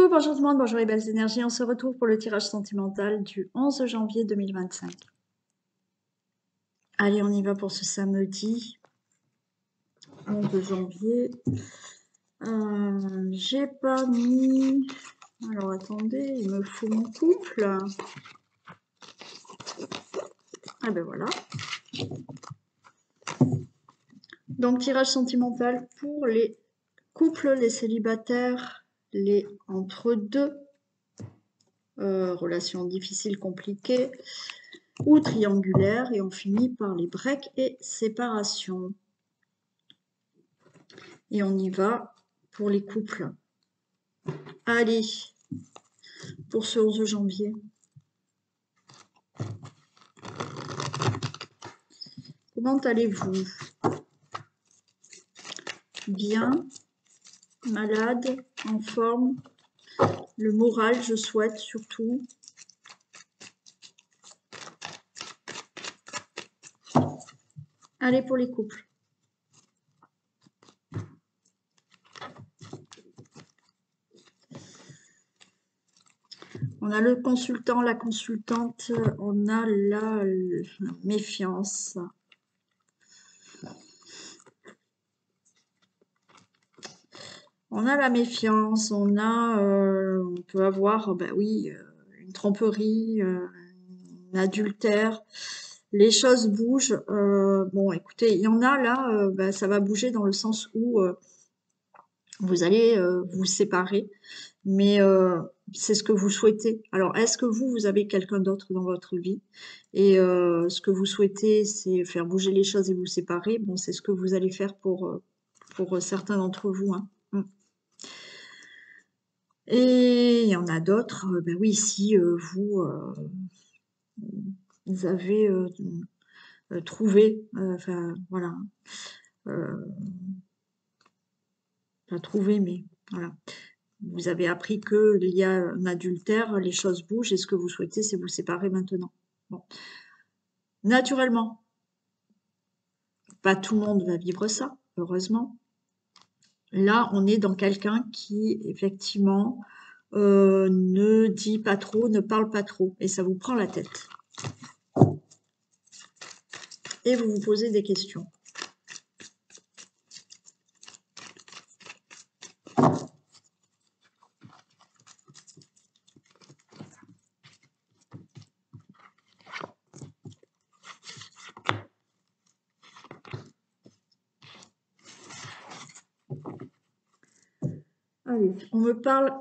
bonjour tout le monde, bonjour les belles énergies. On se retrouve pour le tirage sentimental du 11 janvier 2025. Allez, on y va pour ce samedi 11 janvier. J'ai pas mis... Alors attendez, il me faut mon couple. Ah ben voilà. Donc tirage sentimental pour les couples, les célibataires, les entre-deux, relations difficiles, compliquées, ou triangulaires, et on finit par les breaks et séparations. Et on y va pour les couples. Allez, pour ce 11 janvier. Comment allez-vous? Bien? Malade? En forme? Le moral, je souhaite surtout. Allez pour les couples. On a le consultant, la consultante, on a la méfiance. On a la méfiance, on peut avoir, ben oui, une tromperie, un adultère. Les choses bougent. Bon, écoutez, il y en a là, ben, ça va bouger dans le sens où vous allez vous séparer, mais c'est ce que vous souhaitez. Alors, est-ce que vous avez quelqu'un d'autre dans votre vie? Et ce que vous souhaitez, c'est faire bouger les choses et vous séparer. Bon, c'est ce que vous allez faire pour certains d'entre vous, hein. Et il y en a d'autres, ben oui, si vous avez trouvé, enfin voilà, pas trouvé, mais voilà, vous avez appris qu'il y a un adultère, les choses bougent, et ce que vous souhaitez, c'est vous séparer maintenant. Bon. Naturellement, pas tout le monde va vivre ça, heureusement. Là, on est dans quelqu'un qui, effectivement, ne dit pas trop, ne parle pas trop, et ça vous prend la tête. Et vous vous posez des questions. Allez, on me parle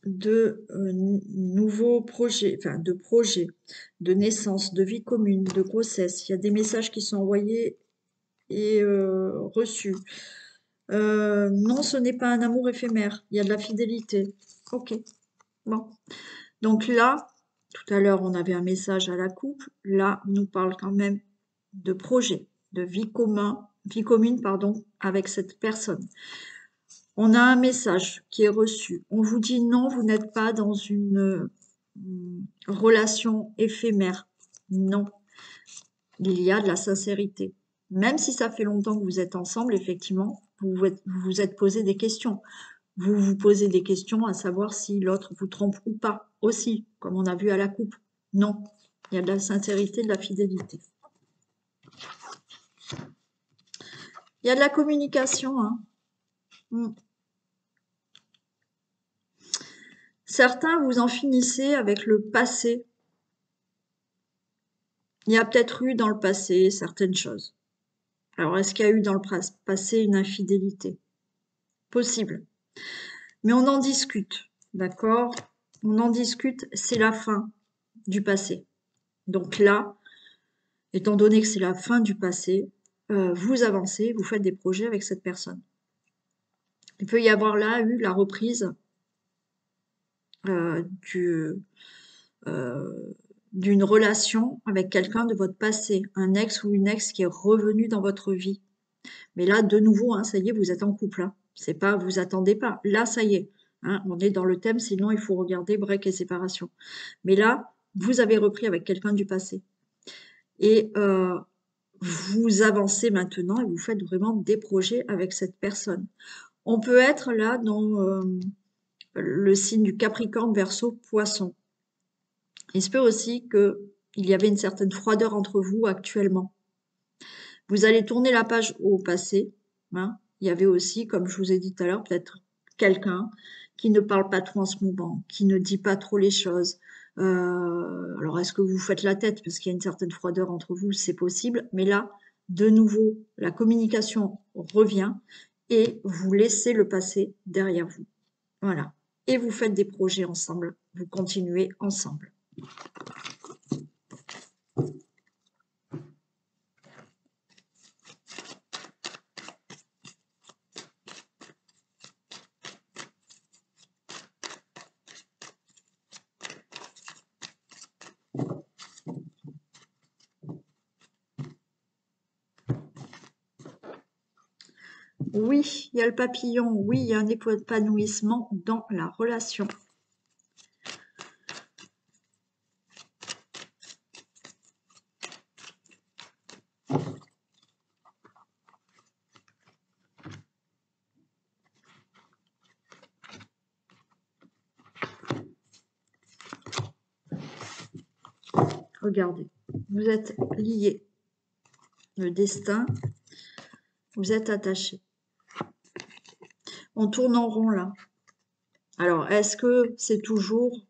de nouveaux projets, enfin de projets, de naissance, de vie commune, de grossesse. Il y a des messages qui sont envoyés et reçus. Non, ce n'est pas un amour éphémère, il y a de la fidélité. Ok, bon. Donc là, tout à l'heure, on avait un message à la couple. Là, on nous parle quand même de projet, de vie commune, pardon, avec cette personne. On a un message qui est reçu. On vous dit non, vous n'êtes pas dans une relation éphémère. Non, il y a de la sincérité. Même si ça fait longtemps que vous êtes ensemble, effectivement, vous vous êtes posé des questions. Vous vous posez des questions à savoir si l'autre vous trompe ou pas aussi, comme on a vu à la coupe. Non, il y a de la sincérité, de la fidélité. Il y a de la communication, hein. Certains, vous en finissez avec le passé. Il y a peut-être eu dans le passé certaines choses. Alors, est-ce qu'il y a eu dans le passé une infidélité? Possible. Mais on en discute, d'accord? On en discute, c'est la fin du passé. Donc là, étant donné que c'est la fin du passé, vous avancez, vous faites des projets avec cette personne. Il peut y avoir là eu la reprise d'une relation avec quelqu'un de votre passé, un ex ou une ex qui est revenu dans votre vie. Mais là, de nouveau, hein, ça y est, vous êtes en couple. Hein. C'est pas, vous attendez pas. Là, ça y est. Hein, on est dans le thème, sinon il faut regarder break et séparation. Mais là, vous avez repris avec quelqu'un du passé. Et vous avancez maintenant et vous faites vraiment des projets avec cette personne. On peut être là dans le signe du Capricorne, Verseau, Poisson. Il se peut aussi qu'il y avait une certaine froideur entre vous actuellement. Vous allez tourner la page au passé. Hein. Il y avait aussi, comme je vous ai dit tout à l'heure, peut-être quelqu'un qui ne parle pas trop en ce moment, qui ne dit pas trop les choses. Alors, est-ce que vous faites la tête parce qu'il y a une certaine froideur entre vous? C'est possible. Mais là, de nouveau, la communication revient et vous laissez le passé derrière vous. Voilà. Et vous faites des projets ensemble. Vous continuez ensemble. Oui, il y a le papillon. Oui, il y a un épanouissement dans la relation. Regardez, vous êtes liés. Le destin, vous êtes attachés. On tourne en rond là. Alors, est-ce que c'est toujours...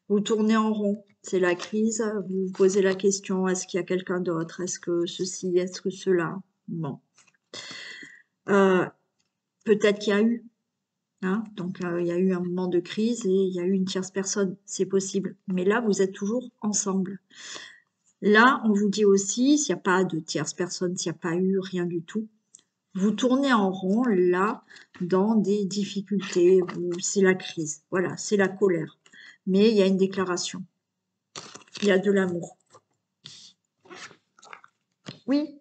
Vous tournez en rond, c'est la crise, vous vous posez la question, est-ce qu'il y a quelqu'un d'autre? Est-ce que ceci, est-ce que cela? Bon. Peut-être qu'il y a eu. Hein, donc, il y a eu un moment de crise et il y a eu une tierce personne. C'est possible. Mais là, vous êtes toujours ensemble. Là, on vous dit aussi, s'il n'y a pas de tierce personne, s'il n'y a pas eu rien du tout, vous tournez en rond, là, dans des difficultés, c'est la crise, voilà, c'est la colère. Mais il y a une déclaration, il y a de l'amour. Oui,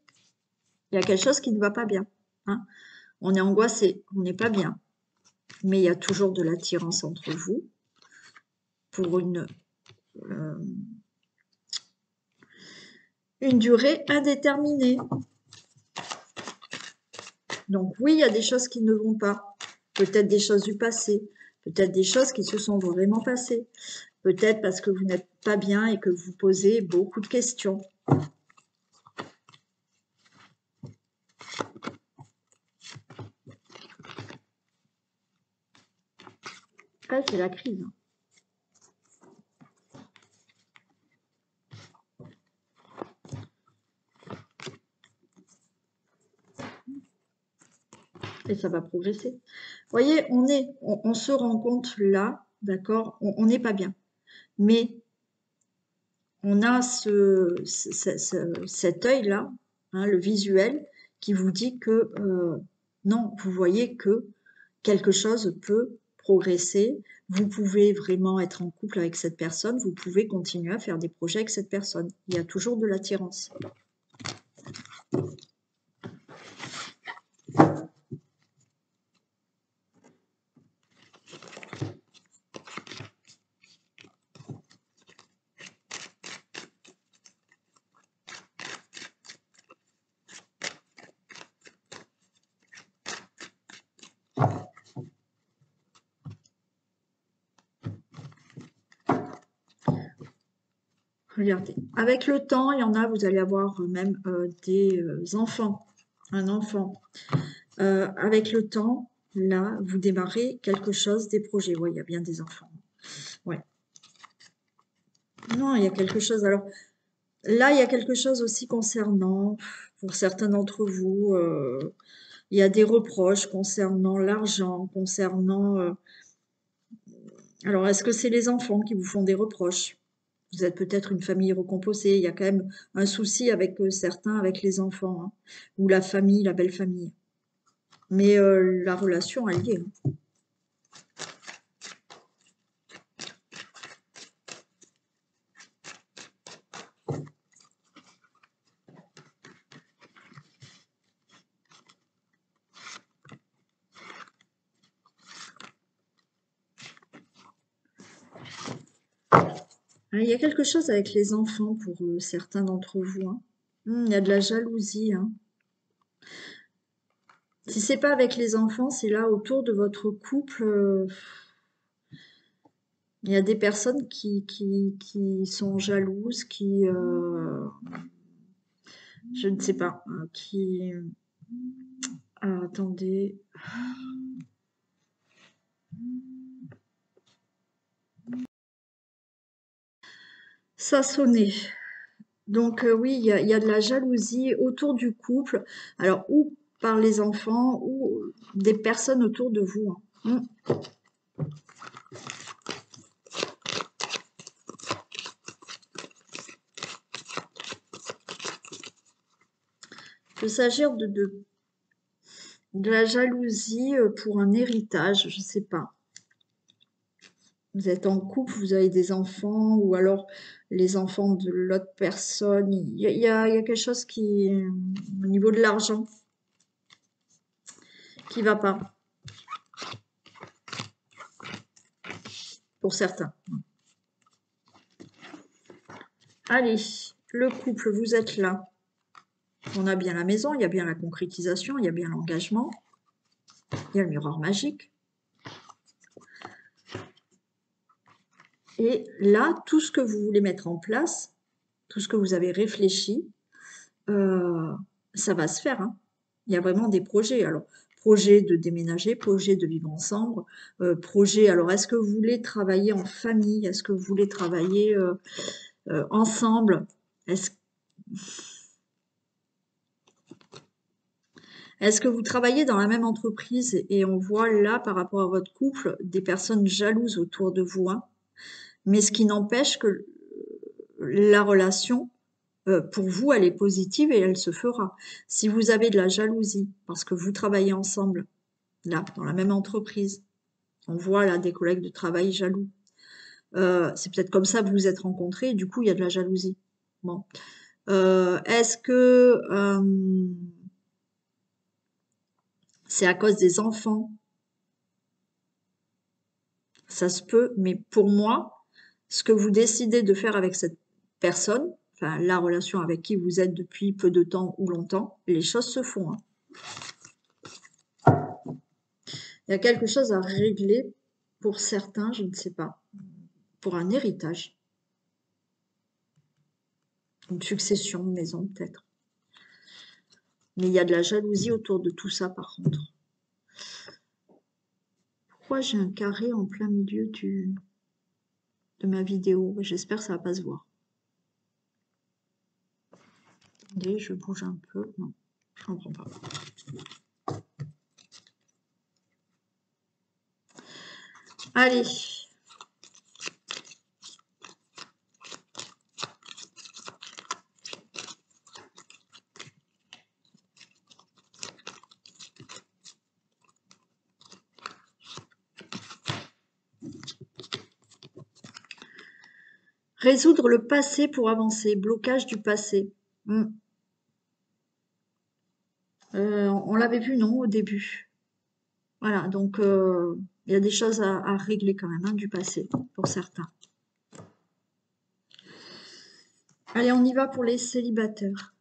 il y a quelque chose qui ne va pas bien. Hein. On est angoissé, on n'est pas bien. Mais il y a toujours de l'attirance entre vous pour une durée indéterminée. Donc oui, il y a des choses qui ne vont pas. Peut-être des choses du passé, peut-être des choses qui se sont vraiment passées. Peut-être parce que vous n'êtes pas bien et que vous posez beaucoup de questions. Ah, c'est la crise. Et ça va progresser. Vous voyez, on se rend compte là, d'accord, on n'est pas bien. Mais on a cet œil-là, hein, le visuel, qui vous dit que non, vous voyez que quelque chose peut progresser, vous pouvez vraiment être en couple avec cette personne, vous pouvez continuer à faire des projets avec cette personne. Il y a toujours de l'attirance. Regardez, avec le temps, il y en a, vous allez avoir même des enfants, un enfant. Avec le temps, là, vous démarrez quelque chose, des projets. Oui, il y a bien des enfants. Ouais. Non, il y a quelque chose. Alors, là, il y a quelque chose aussi concernant, pour certains d'entre vous, il y a des reproches concernant l'argent, concernant... alors, est-ce que c'est les enfants qui vous font des reproches? Vous êtes peut-être une famille recomposée, il y a quand même un souci avec certains, avec les enfants, hein, ou la famille, la belle famille. Mais la relation, elle y est. Il y a quelque chose avec les enfants pour certains d'entre vous. Hein. Il y a de la jalousie. Hein. Si c'est pas avec les enfants, c'est là autour de votre couple. Il y a des personnes qui sont jalouses, je ne sais pas, ah, attendez, ça sonnait. Donc oui, il y a de la jalousie autour du couple, alors ou par les enfants ou des personnes autour de vous, hein. Il peut s'agir de la jalousie pour un héritage, je ne sais pas. Vous êtes en couple, vous avez des enfants, ou alors les enfants de l'autre personne. Il y a quelque chose qui, au niveau de l'argent, qui va pas, pour certains. Allez, le couple, vous êtes là. On a bien la maison, il y a bien la concrétisation, il y a bien l'engagement, il y a le miroir magique. Et là, tout ce que vous voulez mettre en place, tout ce que vous avez réfléchi, ça va se faire, hein. Il y a vraiment des projets. Alors, projet de déménager, projet de vivre ensemble, projet. Alors, est-ce que vous voulez travailler en famille? Est-ce que vous voulez travailler ensemble? Est-ce que vous travaillez dans la même entreprise? Et on voit là, par rapport à votre couple, des personnes jalouses autour de vous, hein. Mais ce qui n'empêche que la relation, pour vous, elle est positive et elle se fera. Si vous avez de la jalousie parce que vous travaillez ensemble, là, dans la même entreprise, on voit là des collègues de travail jaloux. C'est peut-être comme ça que vous vous êtes rencontrés, et du coup, il y a de la jalousie. Bon. Est-ce que c'est à cause des enfants? Ça se peut, mais pour moi, ce que vous décidez de faire avec cette personne, enfin la relation avec qui vous êtes depuis peu de temps ou longtemps, les choses se font, hein. Il y a quelque chose à régler pour certains, je ne sais pas, pour un héritage, une succession de maison peut-être. Mais il y a de la jalousie autour de tout ça par contre. Pourquoi j'ai un carré en plein milieu de ma vidéo? J'espère que ça va pas se voir. Attendez, je bouge un peu. Non, je comprends pas. Allez. Résoudre le passé pour avancer. Blocage du passé. On l'avait vu, non, au début. Voilà, donc il y a des choses à régler quand même, hein, du passé, pour certains. Allez, on y va pour les célibataires.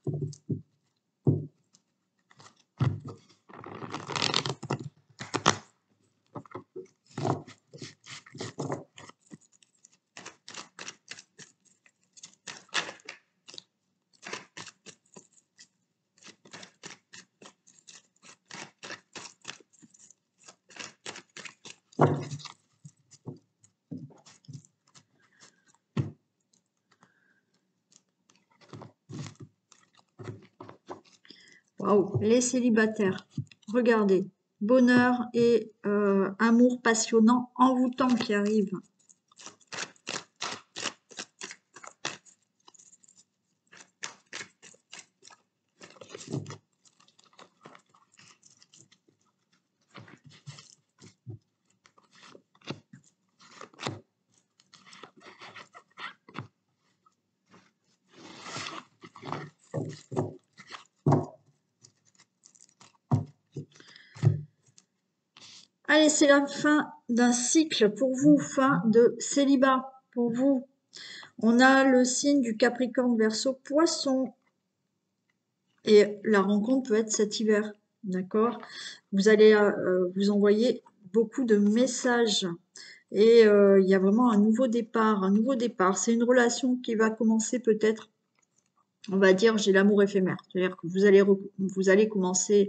Waouh, les célibataires. Regardez, bonheur et amour passionnant, envoûtant qui arrive. Allez, c'est la fin d'un cycle pour vous, fin de célibat pour vous. On a le signe du Capricorne, Verseau, Poisson. Et la rencontre peut être cet hiver, d'accord? Vous allez vous envoyer beaucoup de messages Et il y a vraiment un nouveau départ, un nouveau départ. C'est une relation qui va commencer peut-être, on va dire, j'ai l'amour éphémère. C'est-à-dire que vous allez commencer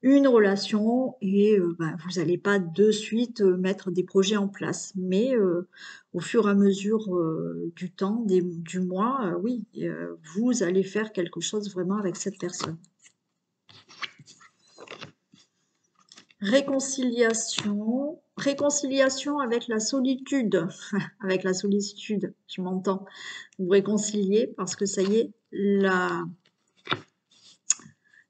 une relation et ben, vous n'allez pas de suite mettre des projets en place. Mais au fur et à mesure du temps, du mois, oui, vous allez faire quelque chose vraiment avec cette personne. Réconciliation. Réconciliation avec la solitude. Avec la solitude, je m'entends. Vous réconciliez parce que ça y est,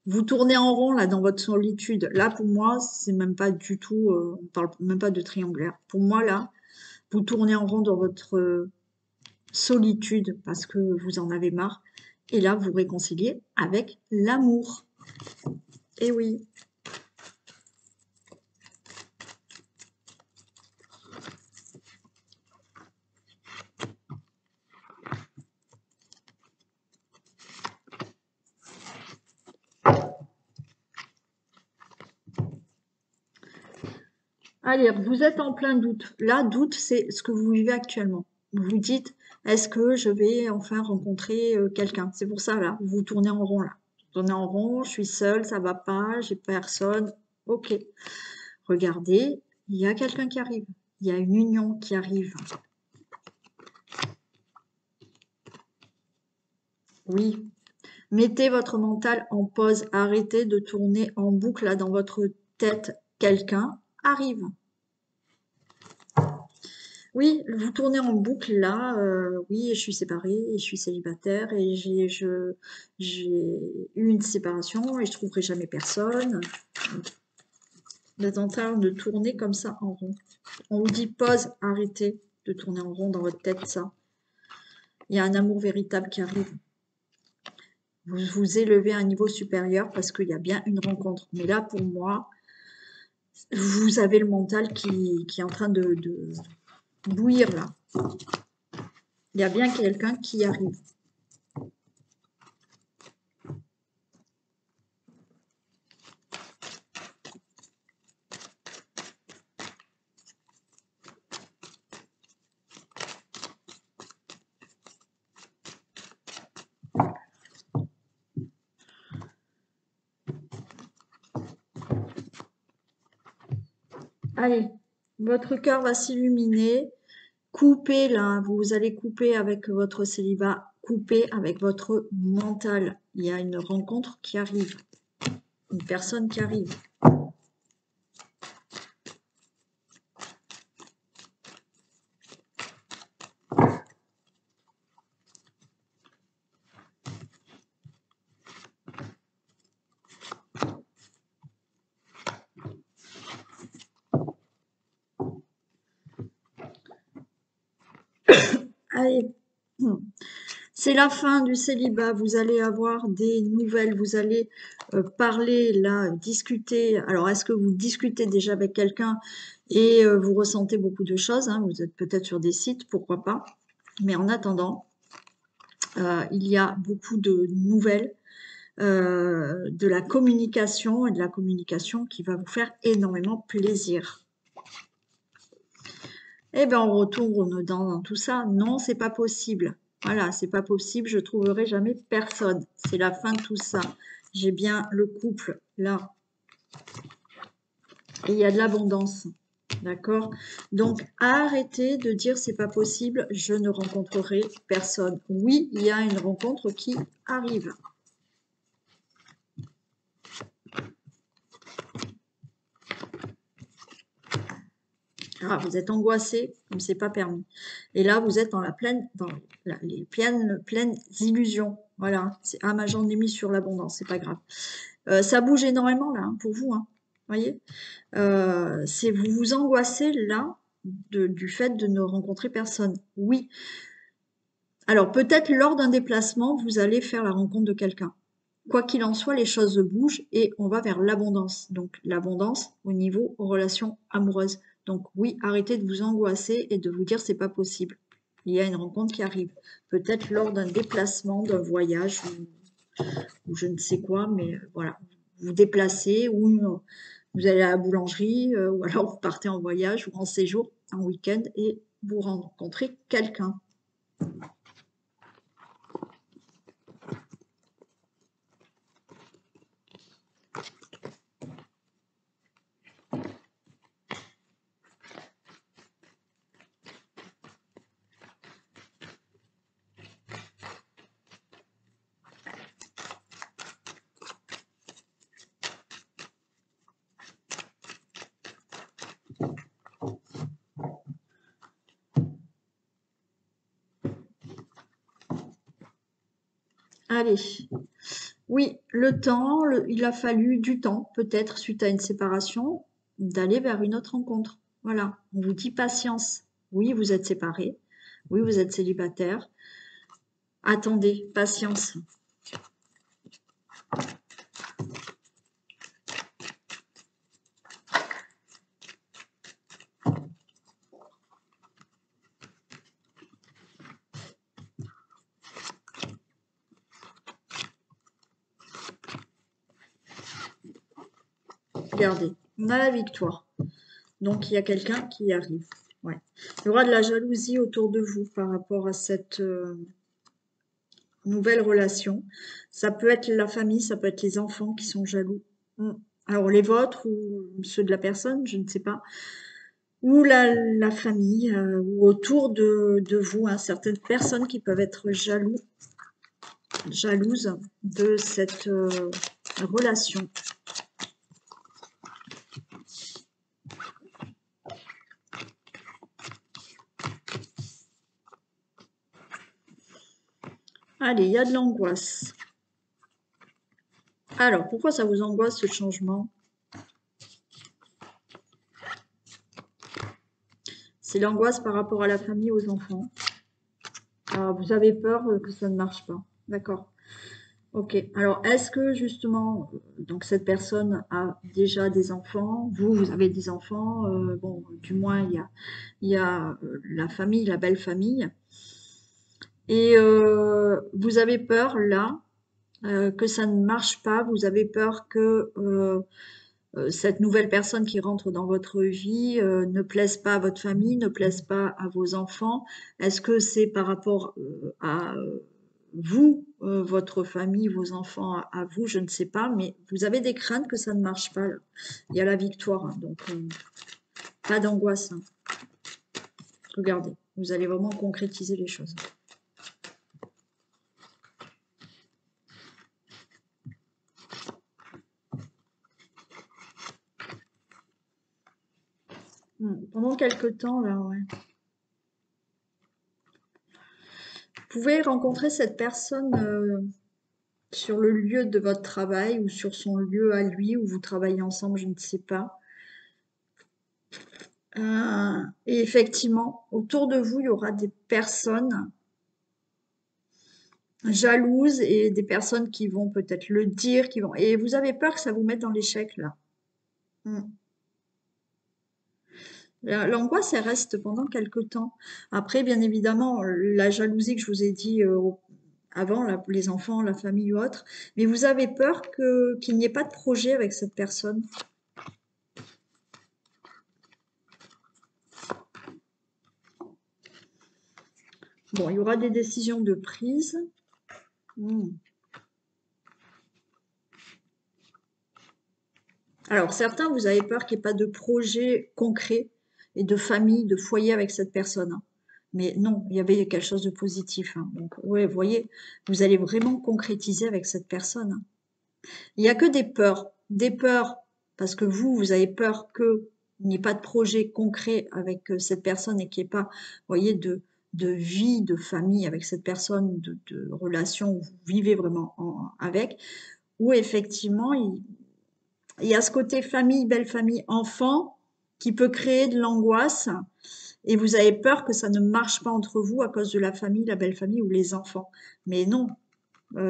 vous tournez en rond là dans votre solitude. Là, pour moi, c'est même pas du tout, on parle même pas de triangulaire. Pour moi, là, vous tournez en rond dans votre solitude parce que vous en avez marre. Et là, vous réconciliez avec l'amour. Et oui. Allez, vous êtes en plein doute. Là, doute, c'est ce que vous vivez actuellement. Vous vous dites, est-ce que je vais enfin rencontrer quelqu'un? C'est pour ça, là, vous tournez en rond, là. Vous tournez en rond, je suis seule, ça va pas, j'ai personne. Ok. Regardez, il y a quelqu'un qui arrive. Il y a une union qui arrive. Oui. Mettez votre mental en pause. Arrêtez de tourner en boucle là dans votre tête. Quelqu'un arrive. Oui, vous tournez en boucle là. Oui, je suis séparée et je suis célibataire et j'ai eu une séparation et je trouverai jamais personne. Vous êtes en train de tourner comme ça en rond. On vous dit pause, arrêtez de tourner en rond dans votre tête ça. Il y a un amour véritable qui arrive. Vous vous élevez à un niveau supérieur parce qu'il y a bien une rencontre. Mais là, pour moi, vous avez le mental qui est en train de bouillir là. Il y a bien quelqu'un qui arrive. Allez, votre cœur va s'illuminer. Coupez là, vous allez couper avec votre célibat, coupez avec votre mental. Il y a une rencontre qui arrive, une personne qui arrive. Allez, c'est la fin du célibat. Vous allez avoir des nouvelles, vous allez parler là, discuter. Alors, est-ce que vous discutez déjà avec quelqu'un et vous ressentez beaucoup de choses, hein, vous êtes peut-être sur des sites, pourquoi pas. Mais en attendant, il y a beaucoup de nouvelles, de la communication et de la communication qui va vous faire énormément plaisir. Eh bien, on retourne dans tout ça. Non, c'est pas possible. Voilà, c'est pas possible, je trouverai jamais personne. C'est la fin de tout ça. J'ai bien le couple là. Et il y a de l'abondance. D'accord? Donc, arrêtez de dire c'est pas possible, je ne rencontrerai personne. Oui, il y a une rencontre qui arrive. Ah, vous êtes angoissé, comme c'est pas permis. Et là, vous êtes dans les pleines illusions. Voilà. Ah, j'en ai mis sur l'abondance, c'est pas grave. Ça bouge énormément là, hein, pour vous. Hein. Voyez, vous vous angoissez là du fait de ne rencontrer personne. Oui. Alors peut-être lors d'un déplacement, vous allez faire la rencontre de quelqu'un. Quoi qu'il en soit, les choses bougent et on va vers l'abondance. Donc l'abondance au niveau relations amoureuses. Donc oui, arrêtez de vous angoisser et de vous dire c'est pas possible. Il y a une rencontre qui arrive. Peut-être lors d'un déplacement, d'un voyage ou je ne sais quoi, mais voilà. Vous déplacez ou Vous allez à la boulangerie ou alors vous partez en voyage ou en séjour, en week-end et vous rencontrez quelqu'un. Allez, oui, le temps, il a fallu du temps, peut-être suite à une séparation, d'aller vers une autre rencontre. Voilà, on vous dit patience. Oui, vous êtes séparés. Oui, vous êtes célibataire. Attendez, patience. Regardez, on a la victoire. Donc, il y a quelqu'un qui arrive. Ouais. Il y aura de la jalousie autour de vous par rapport à cette nouvelle relation. Ça peut être la famille, ça peut être les enfants qui sont jaloux. Mm. Alors, les vôtres ou ceux de la personne, je ne sais pas. Ou la famille, ou autour de vous, hein, certaines personnes qui peuvent être jalouses de cette relation. Allez, il y a de l'angoisse. Alors, pourquoi ça vous angoisse ce changement? C'est l'angoisse par rapport à la famille, aux enfants. Alors, vous avez peur que ça ne marche pas. D'accord. Ok. Alors, est-ce que justement, donc cette personne a déjà des enfants, vous avez des enfants, bon, du moins il y a la famille, la belle famille, et vous avez peur là que ça ne marche pas, vous avez peur que cette nouvelle personne qui rentre dans votre vie ne plaise pas à votre famille, ne plaise pas à vos enfants. Est-ce que c'est par rapport à vous, votre famille, vos enfants, à vous, je ne sais pas, mais vous avez des craintes que ça ne marche pas. Là. Il y a la victoire, hein, donc pas d'angoisse. Hein. Regardez, vous allez vraiment concrétiser les choses. Pendant quelques temps, là, ouais. Vous pouvez rencontrer cette personne sur le lieu de votre travail ou sur son lieu à lui où vous travaillez ensemble, je ne sais pas. Et effectivement, autour de vous, il y aura des personnes jalouses et des personnes qui vont peut-être le dire, qui vont. Et vous avez peur que ça vous mette dans l'échec là. Mm. L'angoisse, elle reste pendant quelque temps. Après, bien évidemment, la jalousie que je vous ai dit avant, les enfants, la famille ou autre, mais vous avez peur qu'il n'y ait pas de projet avec cette personne. Bon, il y aura des décisions de prise. Alors, certains, vous avez peur qu'il n'y ait pas de projet concret et de famille, de foyer avec cette personne. Hein. Mais non, il y avait quelque chose de positif. Hein. Donc, ouais, vous voyez, vous allez vraiment concrétiser avec cette personne. Hein. Il n'y a que des peurs parce que vous avez peur qu'il n'y ait pas de projet concret avec cette personne et qu'il n'y ait pas, vous voyez, de vie, de famille avec cette personne, de relation où vous vivez vraiment avec, où effectivement, il y a ce côté famille, belle famille, enfant qui peut créer de l'angoisse et vous avez peur que ça ne marche pas entre vous à cause de la famille, la belle famille ou les enfants. Mais non,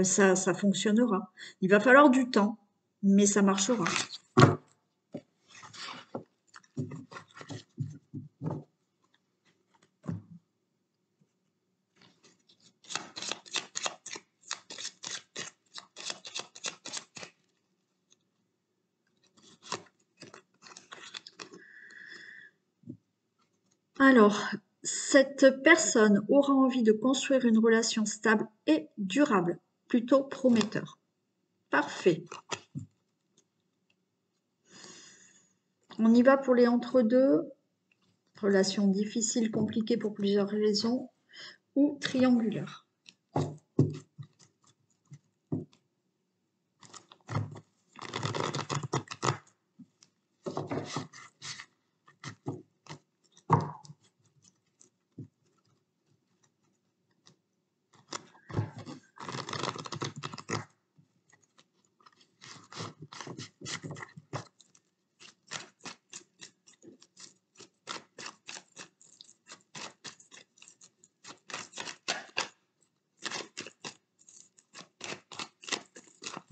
ça fonctionnera. Il va falloir du temps, mais ça marchera. Alors, cette personne aura envie de construire une relation stable et durable, plutôt prometteur. Parfait. On y va pour les entre-deux. Relation difficile, compliquée pour plusieurs raisons, ou triangulaire.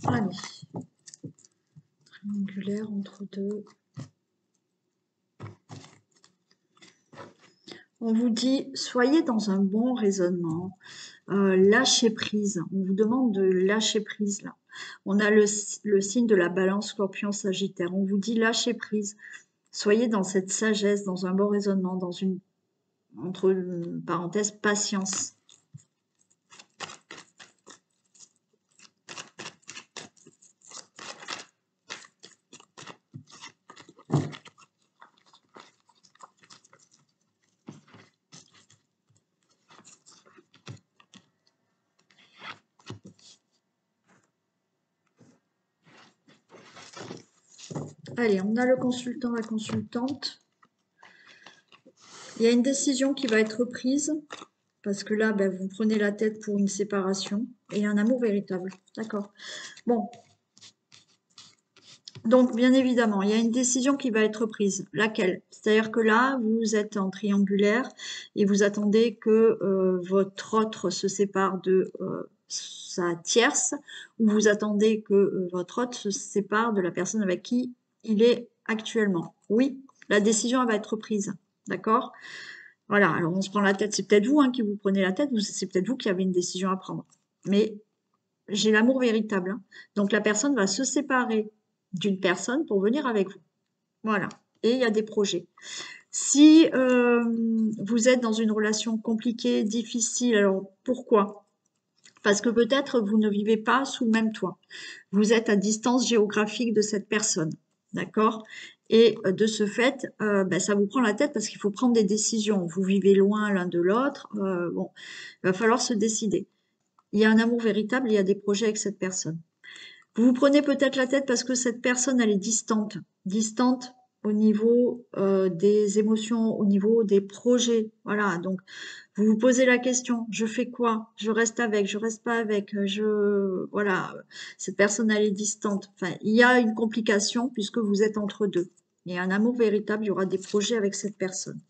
Allez. Triangulaire entre deux. On vous dit, soyez dans un bon raisonnement, lâchez prise. On vous demande de lâcher prise là. On a le signe de la balance Scorpion Sagittaire. On vous dit lâchez prise. Soyez dans cette sagesse, dans un bon raisonnement, dans une, entre parenthèses, patience. Allez, on a le consultant, la consultante. Il y a une décision qui va être prise, parce que là, ben, vous prenez la tête pour une séparation et un amour véritable. D'accord. Bon. Donc, bien évidemment, il y a une décision qui va être prise. Laquelle? C'est-à-dire que là, vous êtes en triangulaire et vous attendez que votre autre se sépare de sa tierce, ou vous attendez que votre autre se sépare de la personne avec qui il est actuellement. Oui, la décision elle va être prise. D'accord? Voilà, alors on se prend la tête. C'est peut-être vous qui vous prenez la tête, c'est peut-être vous qui avez une décision à prendre. Mais j'ai l'amour véritable, hein. Donc la personne va se séparer d'une personne pour venir avec vous. Voilà. Et il y a des projets. Si vous êtes dans une relation compliquée, difficile, alors pourquoi? Parce que peut-être vous ne vivez pas sous le même toit. Vous êtes à distance géographique de cette personne. D'accord? Et de ce fait, ben, ça vous prend la tête parce qu'il faut prendre des décisions. Vous vivez loin l'un de l'autre. Bon, il va falloir se décider. Il y a un amour véritable, il y a des projets avec cette personne. Vous vous prenez peut-être la tête parce que cette personne, elle est distante. Distante au niveau des émotions, au niveau des projets. Voilà, donc vous vous posez la question, je fais quoi? Je reste avec, je reste pas avec, voilà, cette personne, elle est distante. Enfin, il y a une complication puisque vous êtes entre deux. Il y a un amour véritable, il y aura des projets avec cette personne.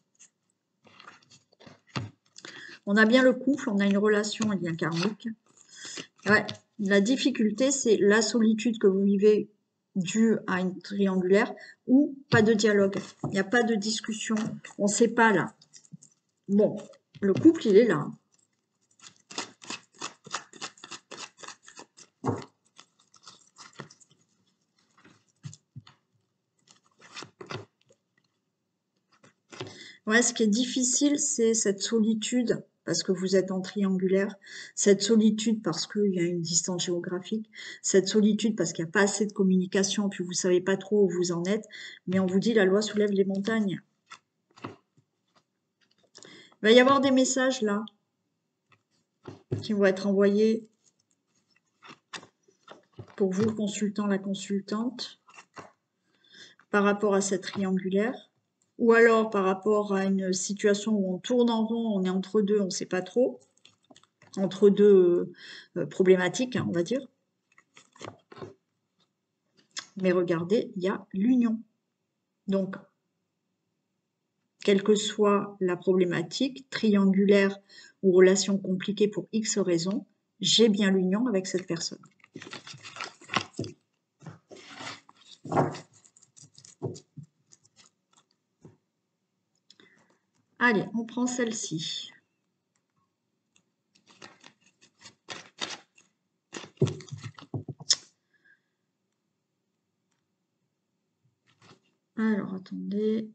On a bien le couple, on a une relation, un lien karmique. Ouais, la difficulté, c'est la solitude que vous vivez due à une triangulaire ou pas de dialogue. Il n'y a pas de discussion. On ne sait pas là. Bon, le couple, il est là. Ouais, ce qui est difficile, c'est cette solitude, parce que vous êtes en triangulaire, cette solitude parce qu'il y a une distance géographique, cette solitude parce qu'il n'y a pas assez de communication, puis vous ne savez pas trop où vous en êtes, mais on vous dit la loi soulève les montagnes. Il va y avoir des messages là qui vont être envoyés pour vous, le consultant, la consultante, par rapport à cette triangulaire, ou alors par rapport à une situation où on tourne en rond, on est entre deux, on ne sait pas trop, entre deux problématiques, on va dire. Mais regardez, il y a l'union. Donc, quelle que soit la problématique, triangulaire ou relation compliquée pour X raisons, j'ai bien l'union avec cette personne. Allez, on prend celle-ci. Alors, attendez.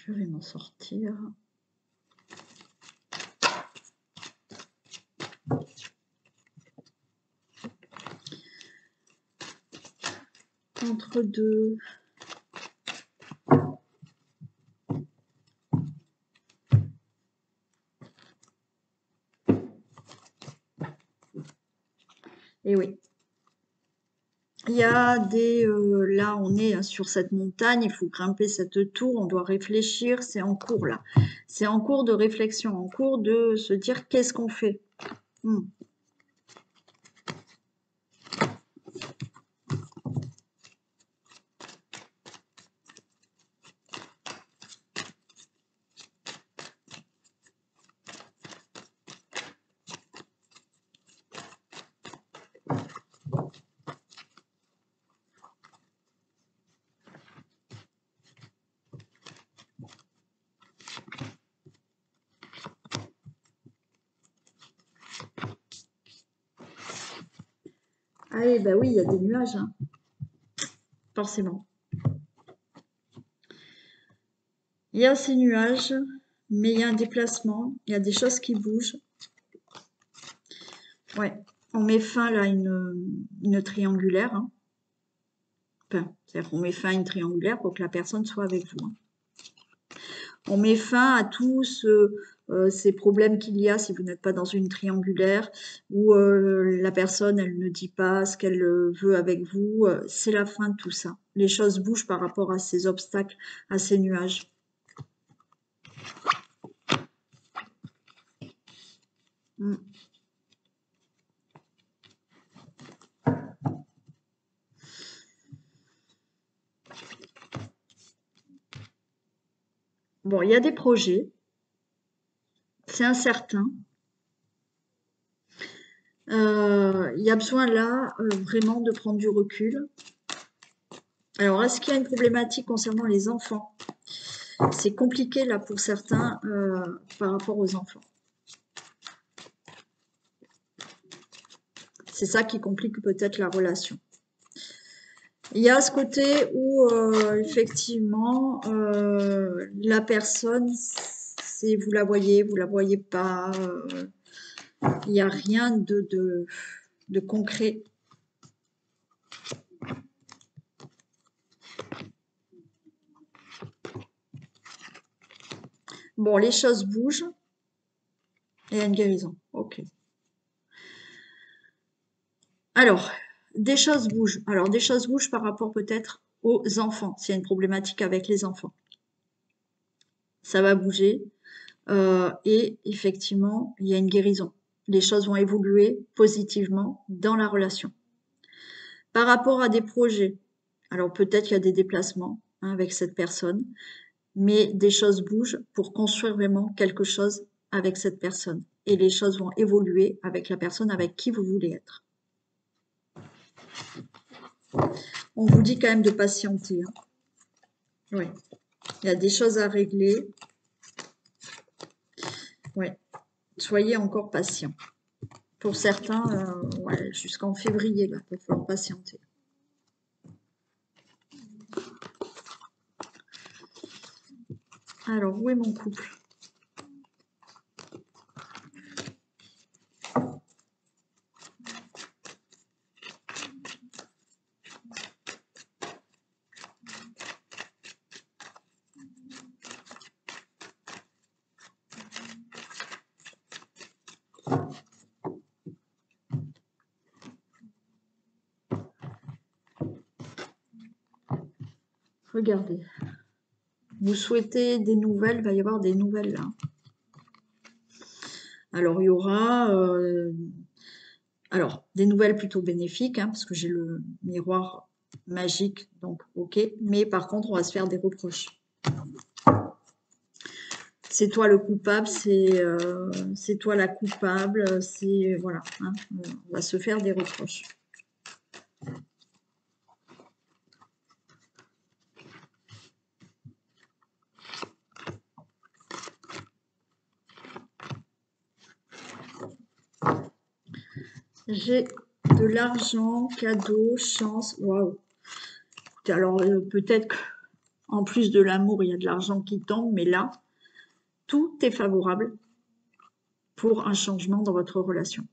Je vais m'en sortir. Entre deux. Et oui. Il y a des... là, on est sur cette montagne, il faut grimper cette tour, on doit réfléchir, c'est en cours là. C'est en cours de réflexion, en cours de se dire qu'est-ce qu'on fait. Ah oui, bah oui, il y a des nuages, hein. Forcément. Il y a ces nuages, mais il y a un déplacement, il y a des choses qui bougent. Ouais, on met fin là à une triangulaire. Hein. Enfin, c'est-à-dire qu'on met fin à une triangulaire pour que la personne soit avec vous. Hein. On met fin à tous ces problèmes qu'il y a si vous n'êtes pas dans une triangulaire, où la personne, elle ne dit pas ce qu'elle veut avec vous. C'est la fin de tout ça. Les choses bougent par rapport à ces obstacles, à ces nuages. Bon, il y a des projets, c'est incertain. Il y a besoin là vraiment de prendre du recul. Alors, est-ce qu'il y a une problématique concernant les enfants? C'est compliqué là pour certains par rapport aux enfants. C'est ça qui complique peut-être la relation. Il y a ce côté où effectivement la personne, c'est vous la voyez pas. Il n'y a rien de concret. Bon, les choses bougent et il y a une guérison. Ok. Alors, des choses bougent. Alors, des choses bougent par rapport peut-être aux enfants, s'il y a une problématique avec les enfants. Ça va bouger et effectivement, il y a une guérison. Les choses vont évoluer positivement dans la relation. Par rapport à des projets, alors peut-être qu'il y a des déplacements hein, avec cette personne, mais des choses bougent pour construire vraiment quelque chose avec cette personne. Et les choses vont évoluer avec la personne avec qui vous voulez être. On vous dit quand même de patienter. Hein. Oui. Il y a des choses à régler. Oui. Soyez encore patient. Pour certains, ouais, jusqu'en février, là, il va falloir patienter. Alors, où est mon couple? Regardez. Vous souhaitez des nouvelles, il va y avoir des nouvelles là. Alors, il y aura des nouvelles plutôt bénéfiques, hein, parce que j'ai le miroir magique, donc ok. Mais par contre, on va se faire des reproches. C'est toi le coupable, c'est toi la coupable, c'est voilà, hein, on va se faire des reproches. J'ai de l'argent, cadeau, chance, waouh. Alors peut-être que En plus de l'amour, il y a de l'argent qui tombe, mais là, tout est favorable pour un changement dans votre relation.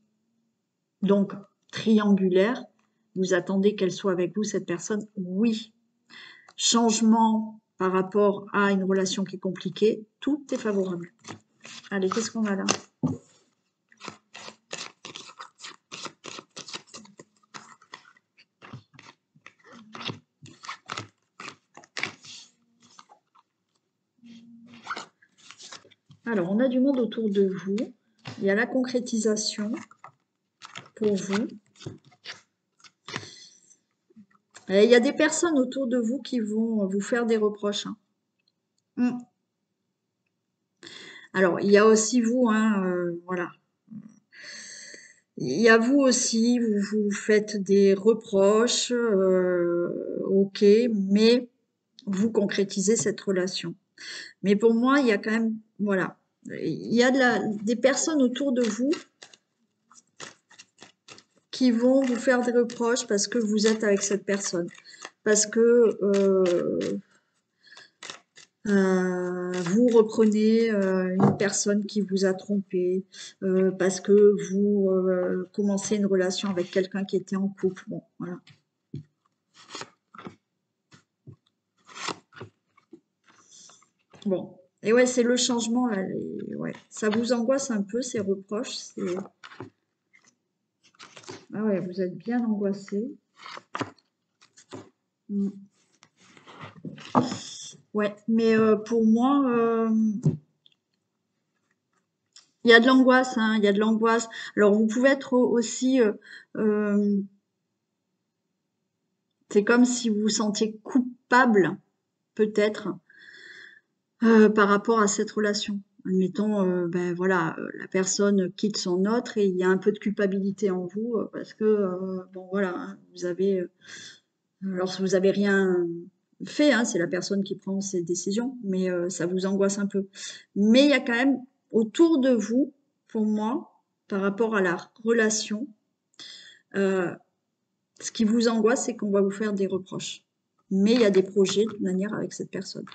Donc, triangulaire, vous attendez qu'elle soit avec vous, cette personne? Oui. Changement par rapport à une relation qui est compliquée, tout est favorable. Allez, qu'est-ce qu'on a là? Alors, on a du monde autour de vous. Il y a la concrétisation pour vous. Et il y a des personnes autour de vous qui vont vous faire des reproches. Hein. Alors, il y a aussi vous, hein, voilà. Il y a vous aussi, vous vous faites des reproches, ok, mais vous concrétisez cette relation. Mais pour moi, il y a quand même, voilà, il y a des personnes autour de vous qui vont vous faire des reproches parce que vous êtes avec cette personne, parce que vous reprenez une personne qui vous a trompé, parce que vous commencez une relation avec quelqu'un qui était en couple. Bon, voilà. Bon. Et ouais, c'est le changement, là. Ouais. Ça vous angoisse un peu, ces reproches. Ah ouais, vous êtes bien angoissé. Ouais, mais pour moi, il y a de l'angoisse, hein, il y a de l'angoisse. Alors, vous pouvez être aussi... c'est comme si vous vous sentiez coupable, peut-être, par rapport à cette relation. Admettons, ben voilà, la personne quitte son autre et il y a un peu de culpabilité en vous parce que, bon voilà, hein, vous avez... alors, vous n'avez rien fait, hein, c'est la personne qui prend ses décisions, mais ça vous angoisse un peu. Mais il y a quand même autour de vous, pour moi, par rapport à la relation, euh, ce qui vous angoisse, c'est qu'on va vous faire des reproches. Mais il y a des projets de toute manière avec cette personne.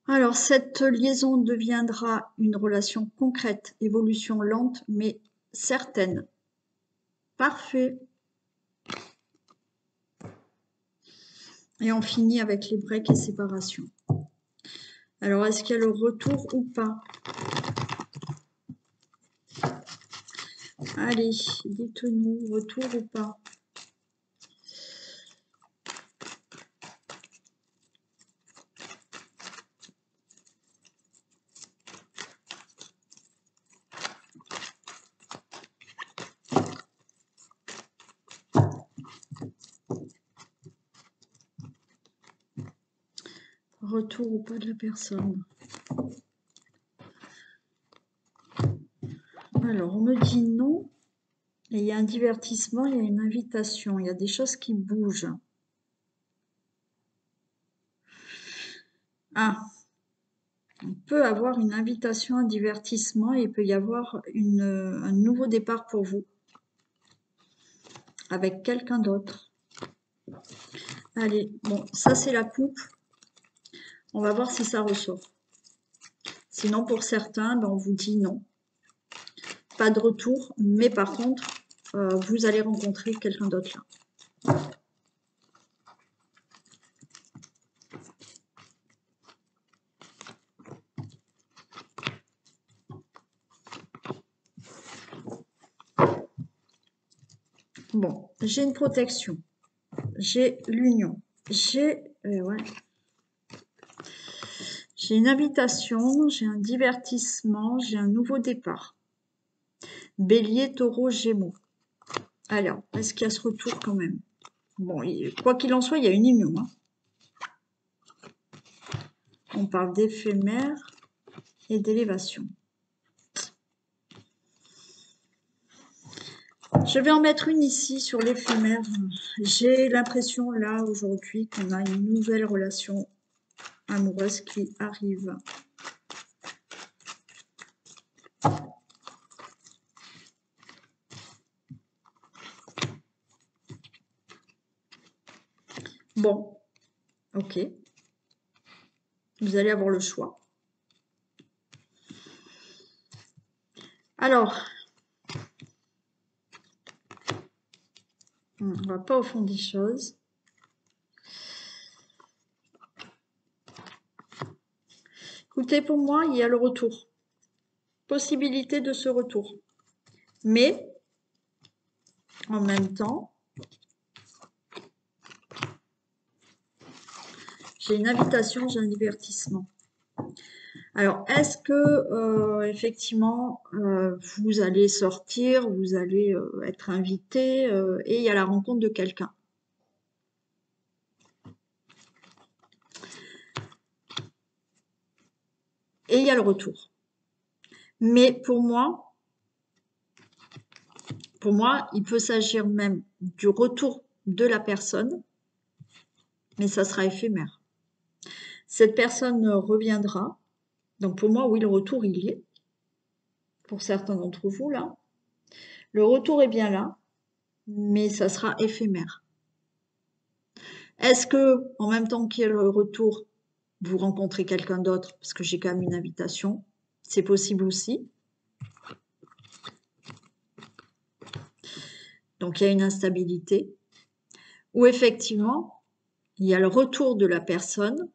Alors, cette liaison deviendra une relation concrète, évolution lente mais certaine. Parfait. Et on finit avec les breaks et séparations. Alors, est-ce qu'il y a le retour ou pas? Allez, dites-nous, retour ou pas? Retour ou pas de la personne? Alors, on me dit non. Et il y a un divertissement, il y a une invitation, il y a des choses qui bougent. Ah, on peut avoir une invitation, un divertissement et il peut y avoir un nouveau départ pour vous avec quelqu'un d'autre. Allez, bon, ça c'est la coupe. On va voir si ça ressort. Sinon, pour certains, ben, on vous dit non. Pas de retour, mais par contre, vous allez rencontrer quelqu'un d'autre là. Bon, j'ai une protection, j'ai l'union, j'ai ouais. J'ai une invitation, j'ai un divertissement, j'ai un nouveau départ. Bélier, taureau, gémeaux. Alors, est-ce qu'il y a ce retour quand même? Bon, quoi qu'il en soit, il y a une union. Hein. On parle d'éphémère et d'élévation. Je vais en mettre une ici sur l'éphémère. J'ai l'impression là aujourd'hui qu'on a une nouvelle relation amoureuse qui arrive. Bon, ok. Vous allez avoir le choix. Alors, on va pas au fond des choses. Écoutez, pour moi, il y a le retour. Possibilité de ce retour. Mais, en même temps, j'ai une invitation, j'ai un divertissement. Alors, est-ce que, effectivement, vous allez sortir, vous allez être invité et il y a la rencontre de quelqu'un? Et il y a le retour. Mais pour moi, il peut s'agir même du retour de la personne, mais ça sera éphémère. Cette personne reviendra. Donc pour moi, oui, le retour, il y est. Pour certains d'entre vous, là. Le retour est bien là, mais ça sera éphémère. Est-ce que, en même temps qu'il y a le retour, vous rencontrez quelqu'un d'autre, parce que j'ai quand même une invitation, c'est possible aussi. Donc il y a une instabilité. Ou effectivement, il y a le retour de la personne,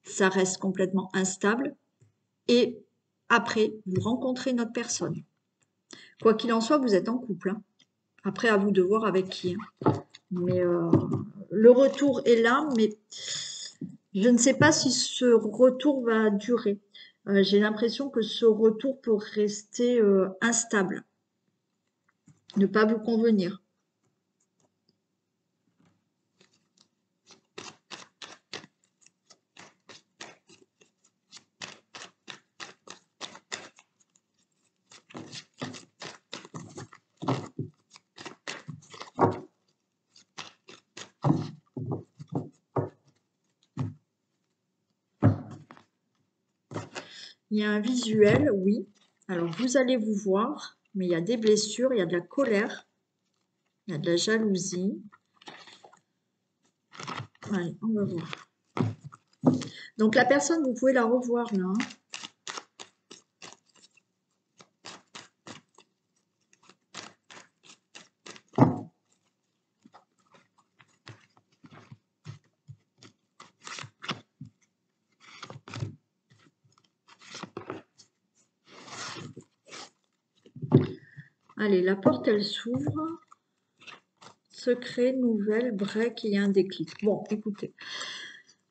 ça reste complètement instable, et après, vous rencontrez une autre personne. Quoi qu'il en soit, vous êtes en couple. Hein. Après, à vous de voir avec qui. Hein. Mais le retour est là, mais je ne sais pas si ce retour va durer. J'ai l'impression que ce retour peut rester instable, ne pas vous convenir. Il y a un visuel, oui. Alors, vous allez vous voir, mais il y a des blessures, il y a de la colère, il y a de la jalousie. Allez, on va voir. Donc, la personne, vous pouvez la revoir là. Allez, la porte, elle s'ouvre. Secret, nouvelle, break, il y a un déclic. Bon, écoutez.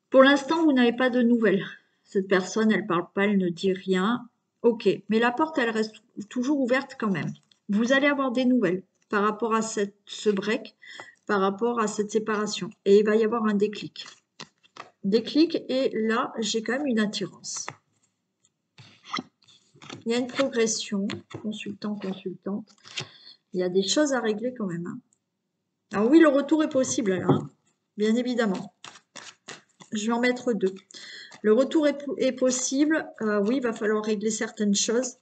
Pour l'instant, vous n'avez pas de nouvelles. Cette personne, elle parle pas, elle ne dit rien. Ok, mais la porte, elle reste toujours ouverte quand même. Vous allez avoir des nouvelles par rapport à ce break, par rapport à cette séparation. Et il va y avoir un déclic. Déclic, et là, j'ai quand même une attirance. Il y a une progression, consultant, consultante. Il y a des choses à régler quand même. Hein. Alors oui, le retour est possible là, hein, bien évidemment. Je vais en mettre deux. Le retour est possible. Oui, il va falloir régler certaines choses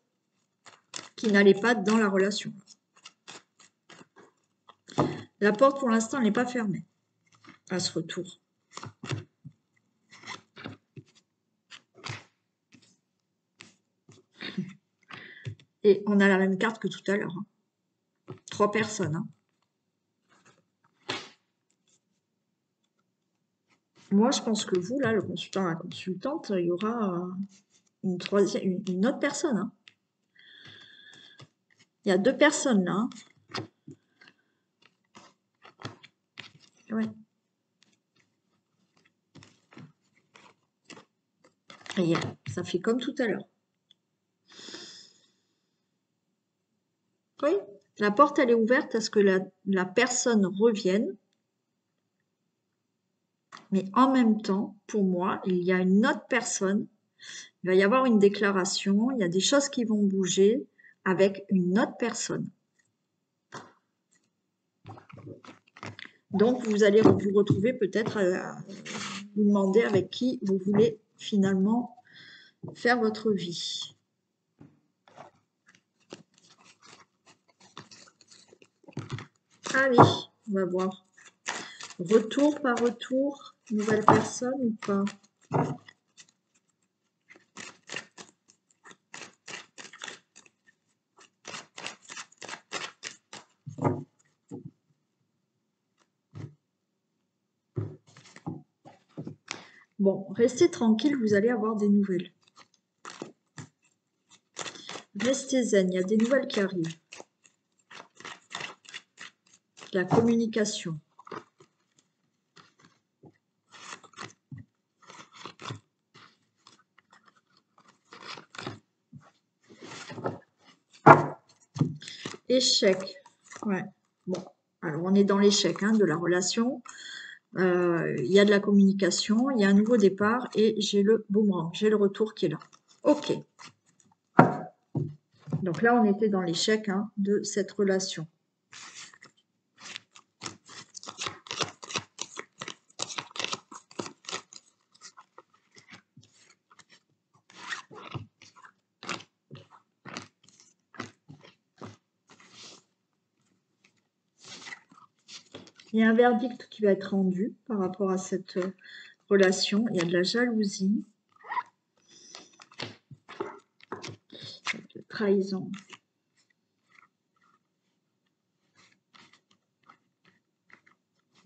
qui n'allaient pas dans la relation. La porte, pour l'instant, n'est pas fermée à ce retour. Et on a la même carte que tout à l'heure. Hein. 3 personnes. Hein. Moi, je pense que vous, là, le consultant, la consultante, il y aura une autre personne. Hein. Il y a 2 personnes là. Hein. Ouais. Et ça fait comme tout à l'heure. Oui, la porte, elle est ouverte à ce que la personne revienne. Mais en même temps, pour moi, il y a une autre personne. Il va y avoir une déclaration. Il y a des choses qui vont bouger avec une autre personne. Donc, vous allez vous retrouver peut-être à vous demander avec qui vous voulez finalement faire votre vie. Allez, on va voir. Retour par retour, nouvelle personne ou pas? Bon, restez tranquille, vous allez avoir des nouvelles. Restez zen, il y a des nouvelles qui arrivent. La communication. Échec. Ouais. Bon, alors on est dans l'échec de la relation. Il y a de la communication, il y a un nouveau départ et j'ai le boomerang, j'ai le retour qui est là. Ok. Donc là, on était dans l'échec de cette relation. Il y a un verdict qui va être rendu par rapport à cette relation. Il y a de la jalousie, de trahison.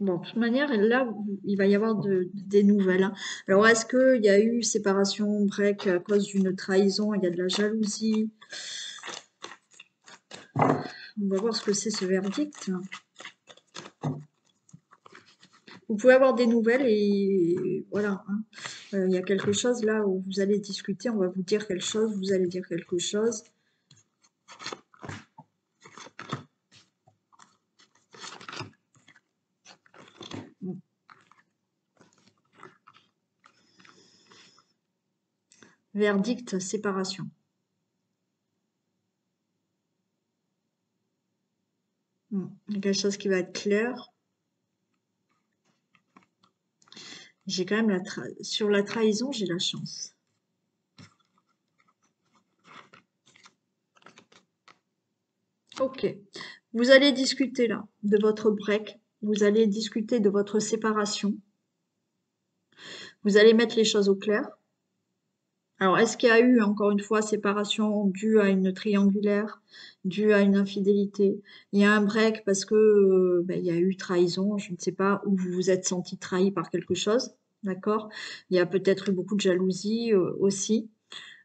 Bon, de toute manière, là, il va y avoir des nouvelles. Alors, est-ce qu'il y a eu séparation, break à cause d'une trahison? Il y a de la jalousie. On va voir ce que c'est ce verdict. Vous pouvez avoir des nouvelles et voilà. Il y a quelque chose là où vous allez discuter, on va vous dire quelque chose, vous allez dire quelque chose. Verdict, séparation. Il y a quelque chose qui va être clair. J'ai quand même sur la trahison, j'ai la chance. Ok. Vous allez discuter là de votre break. Vous allez discuter de votre séparation. Vous allez mettre les choses au clair. Alors, est-ce qu'il y a eu, encore une fois, séparation due à une triangulaire, due à une infidélité? Il y a un break parce que il y a eu trahison, je ne sais pas, où vous vous êtes senti trahi par quelque chose, d'accord? Il y a peut-être eu beaucoup de jalousie aussi.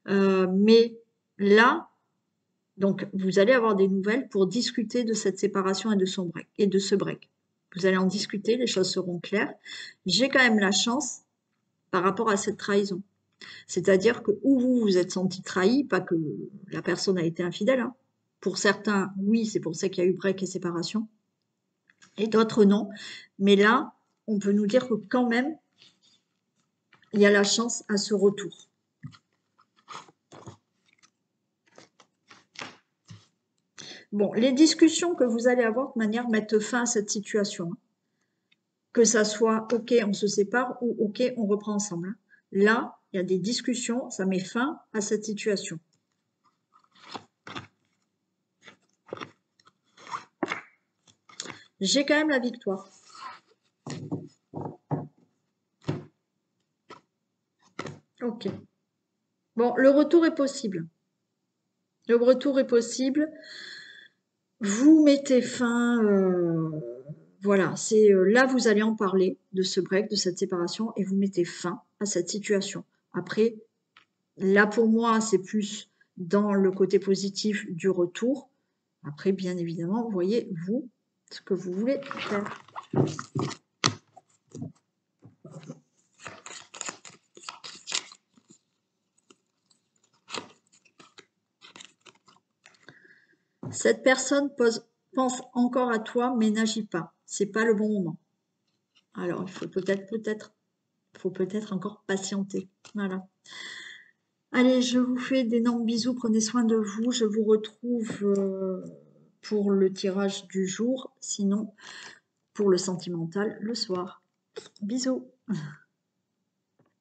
Mais là, donc, vous allez avoir des nouvelles pour discuter de cette séparation et de son break, et de ce break. Vous allez en discuter, les choses seront claires. J'ai quand même la chance par rapport à cette trahison. C'est-à-dire que où vous vous êtes senti trahi, pas que la personne a été infidèle. Pour certains, oui, c'est pour ça qu'il y a eu break et séparation. Et d'autres, non. Mais là, on peut nous dire que quand même, il y a la chance à ce retour. Bon, les discussions que vous allez avoir de manière à mettre fin à cette situation. Que ça soit OK, on se sépare ou OK, on reprend ensemble. Là, il y a des discussions, ça met fin à cette situation. J'ai quand même la victoire. OK. Bon, le retour est possible. Le retour est possible. Vous mettez fin, voilà, c'est là vous allez en parler de ce break, de cette séparation, et vous mettez fin à cette situation. Après, là pour moi, c'est plus dans le côté positif du retour. Après, bien évidemment, vous voyez, vous, ce que vous voulez faire. Cette personne pense encore à toi, mais n'agit pas. C'est pas le bon moment. Alors, il faut peut-être encore patienter. Voilà. Allez, je vous fais d'énormes bisous. Prenez soin de vous. Je vous retrouve pour le tirage du jour. Sinon, pour le sentimental le soir. Bisous.